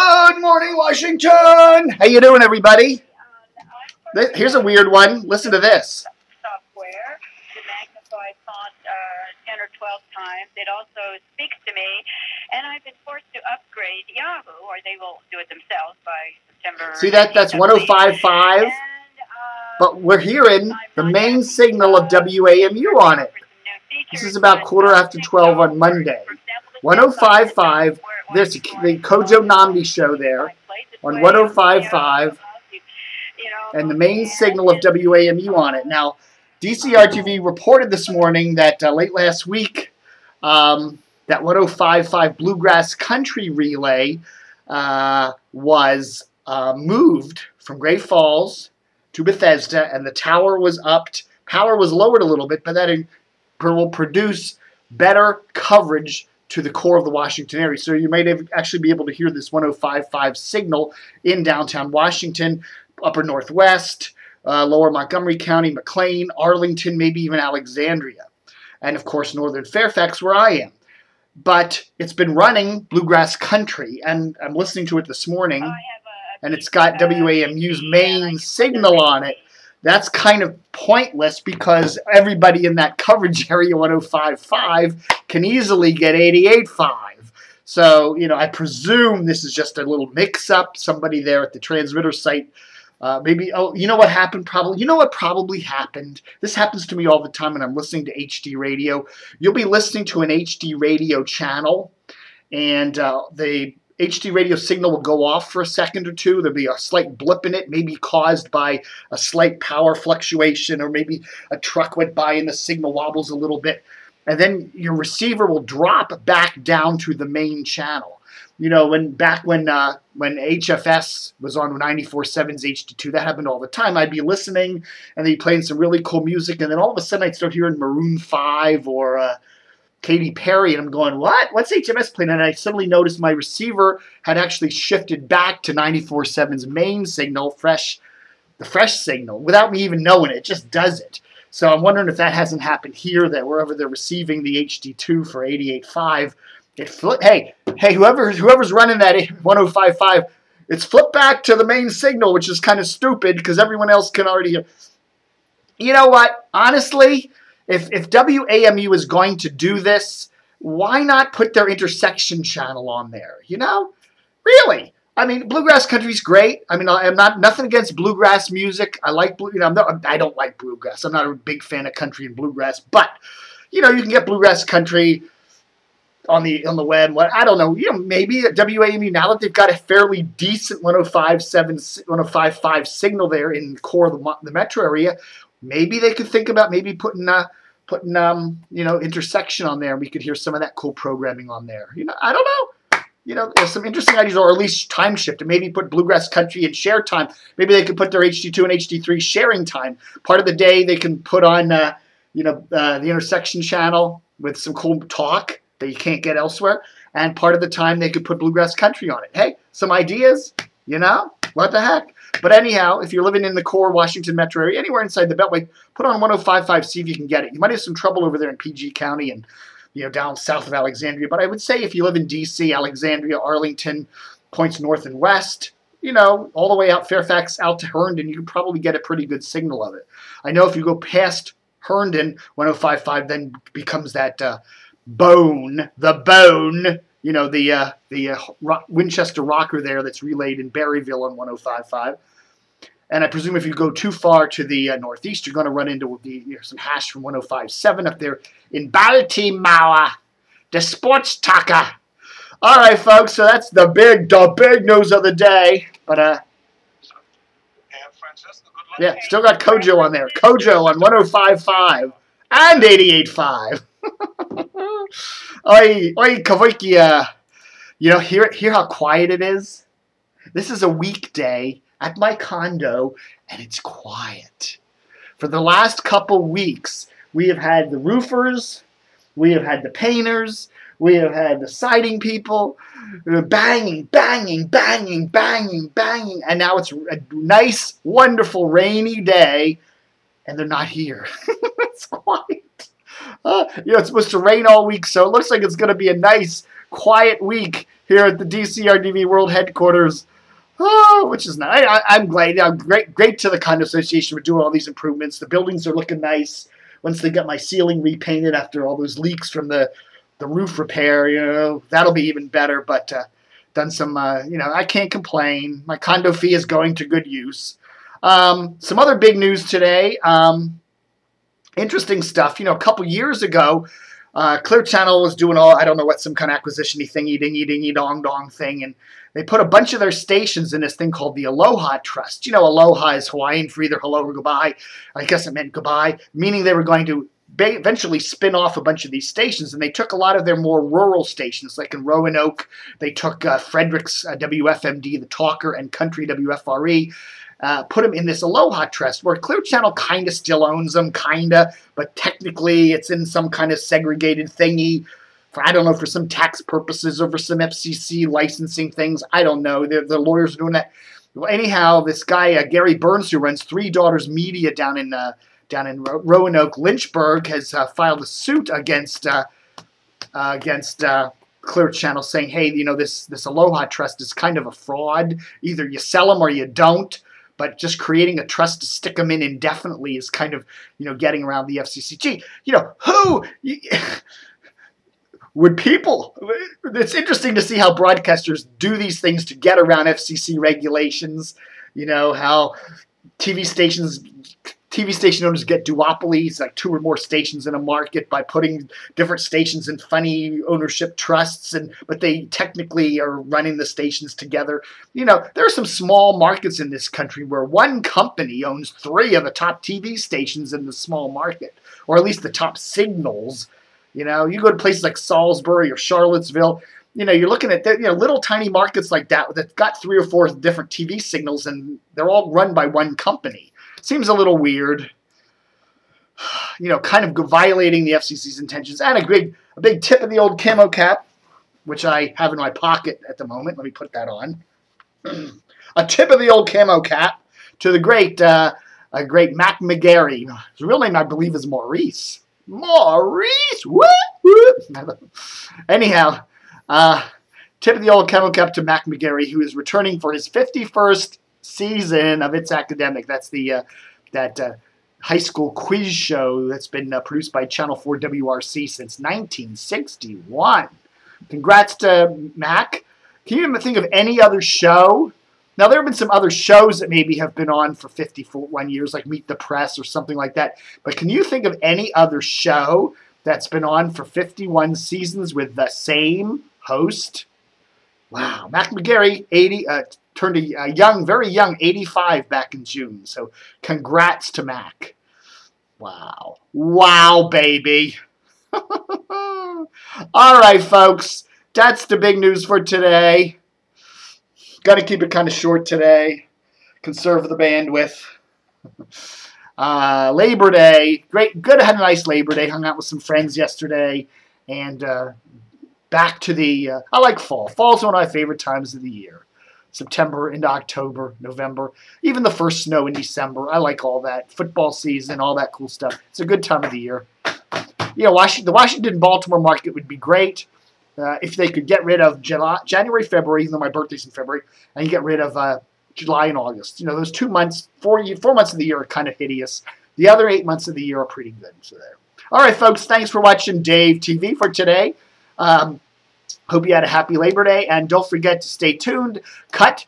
Good morning, Washington. How you doing, everybody? Here's a weird one. Listen to this. Software to magnify font 10 or 12 times. It also speaks to me, and I've been forced to upgrade Yahoo, or they will do it themselves by September. See that? That's 105.5. But we're hearing the main signal of WAMU on it. This is about 12:15 on Monday. 105.5. There's the Kojo Namdi show there on 105.5. And the main signal of WAMU on it. Now, DCRTV reported this morning that late last week, that 105.5 Bluegrass Country relay was moved from Great Falls to Bethesda, and the tower was upped. Power was lowered a little bit, but that will produce better coverage to the core of the Washington area. So you might actually be able to hear this 105.5 signal in downtown Washington, upper Northwest, lower Montgomery County, McLean, Arlington, maybe even Alexandria. And, of course, northern Fairfax, where I am. But it's been running Bluegrass Country, and I'm listening to it this morning, and it's got WAMU's main signal on it. That's kind of pointless because everybody in that coverage area, 105.5, can easily get 88.5. So, you know, I presume this is just a little mix-up. Somebody there at the transmitter site, maybe, oh, you know what happened probably? You know what probably happened? This happens to me all the time when I'm listening to HD radio. You'll be listening to an HD radio channel, and the HD radio signal will go off for a second or two. There'll be a slight blip in it, maybe caused by a slight power fluctuation, or maybe a truck went by and the signal wobbles a little bit. And then your receiver will drop back down to the main channel. You know, when HFS was on 94.7's HD2, that happened all the time. I'd be listening, and they'd be playing some really cool music, and then all of a sudden I'd start hearing Maroon 5 or Katy Perry, and I'm going, what? What's HMS playing? And I suddenly noticed my receiver had actually shifted back to 94.7's main signal, the fresh signal, without me even knowing it. It just does it. So I'm wondering if that hasn't happened here, that wherever they're receiving the HD2 for 88.5, hey, whoever's running that 105.5, it's flipped back to the main signal, which is kind of stupid because everyone else can already hear. You know what? Honestly, if WAMU is going to do this, why not put their intersection channel on there? You know? Really? I mean, Bluegrass Country's great. I mean, I'm nothing against bluegrass music. I like, I don't like bluegrass. I'm not a big fan of country and bluegrass, but, you know, you can get Bluegrass Country on the web. I don't know. You know, maybe at WAMU, now that they've got a fairly decent 105.5 signal there in the core of the metro area, maybe they could think about maybe putting intersection on there, and we could hear some of that cool programming on there. You know, I don't know. You know, there's some interesting ideas, or at least time shift, and maybe put Bluegrass Country in share time. Maybe they could put their HD2 and HD3 sharing time. Part of the day they can put on, the intersection channel with some cool talk that you can't get elsewhere, and part of the time they could put Bluegrass Country on it. Hey, some ideas, you know? What the heck? But anyhow, if you're living in the core Washington metro area, anywhere inside the Beltway, put on 105.5, see if you can get it. You might have some trouble over there in PG County and, you know, down south of Alexandria. But I would say if you live in D.C., Alexandria, Arlington, points north and west, you know, all the way out Fairfax, out to Herndon, you can probably get a pretty good signal of it. I know if you go past Herndon, 105.5 then becomes that bone, you know, the Winchester rocker there that's relayed in Berryville on 105.5. And I presume if you go too far to the northeast, you're going to run into some hash from 105.7 up there in Baltimore, the sports talker. All right, folks, so that's the big news of the day. But, yeah, still got Kojo on there. Kojo on 105.5 and 88.5. Oi, Kavoikia. You know, hear how quiet it is? This is a weekday at my condo, and it's quiet. For the last couple weeks, we have had the roofers, we have had the painters, we have had the siding people, banging, and now it's a nice, wonderful, rainy day, and they're not here. It's quiet. It's supposed to rain all week, so it looks like it's going to be a nice, quiet week here at the DCRDV World Headquarters. Oh, which is nice. I'm glad. Great to the condo association for doing all these improvements. The buildings are looking nice. Once they get my ceiling repainted after all those leaks from the roof repair, that'll be even better. But done some, I can't complain. My condo fee is going to good use. Some other big news today. Interesting stuff. A couple years ago, Clear Channel was doing some kind of acquisition-y thingy, dingy, dong thing, and they put a bunch of their stations in this thing called the Aloha Trust. Aloha is Hawaiian for either hello or goodbye. I guess it meant goodbye, meaning they were going to eventually spin off a bunch of these stations, and they took a lot of their more rural stations, like in Roanoke. They took Frederick's WFMD, The Talker, and Country WFRE, put them in this Aloha Trust, where Clear Channel kind of still owns them, but technically it's in some kind of segregated thingy, for some tax purposes or for some FCC licensing things. I don't know. The lawyers are doing that. Well, anyhow, this guy, Gary Burns, who runs Three Daughters Media down in Roanoke, Lynchburg, has filed a suit against Clear Channel, saying, hey, this Aloha Trust is kind of a fraud. Either you sell them or you don't. But just creating a trust to stick them in indefinitely is kind of, getting around the FCC. Gee, who would people? It's interesting to see how broadcasters do these things to get around FCC regulations. How TV station owners get duopolies, like 2 or more stations in a market, by putting different stations in funny ownership trusts, but they technically are running the stations together. There are some small markets in this country where one company owns 3 of the top TV stations in the small market, or at least the top signals. You go to places like Salisbury or Charlottesville, you're looking at little tiny markets like that got 3 or 4 different TV signals, and they're all run by one company. Seems a little weird, kind of violating the FCC's intentions. And a big tip of the old camo cap, which I have in my pocket at the moment. Let me put that on. A tip of the old camo cap to the great Mac McGarry. His real name, I believe, is Maurice. Maurice! Whoop, whoop. Anyhow, tip of the old camo cap to Mac McGarry, who is returning for his 51st season of It's Academic. That's the high school quiz show that's been produced by Channel 4 WRC since 1961. Congrats to Mac. Can you even think of any other show? Now, there have been some other shows that maybe have been on for 51 years, like Meet the Press or something like that. But can you think of any other show that's been on for 51 seasons with the same host? Wow. Mac McGarry, turned a very young 85 back in June. So congrats to Mac. Wow. Wow, baby. All right, folks. That's the big news for today. Got to keep it kind of short today. Conserve the bandwidth. Labor Day. Good. I had a nice Labor Day. Hung out with some friends yesterday. And back to I like fall. Fall's one of my favorite times of the year. September into October, November. Even the first snow in December. I like all that. Football season, all that cool stuff. It's a good time of the year. The Washington-Baltimore market would be great. If they could get rid of January, February, even though my birthday's in February, and get rid of July and August. Those 2 months, 4 months of the year are kind of hideous. The other 8 months of the year are pretty good. So there. All right, folks, thanks for watching Dave TV for today. Hope you had a happy Labor Day, and don't forget to stay tuned. Cut.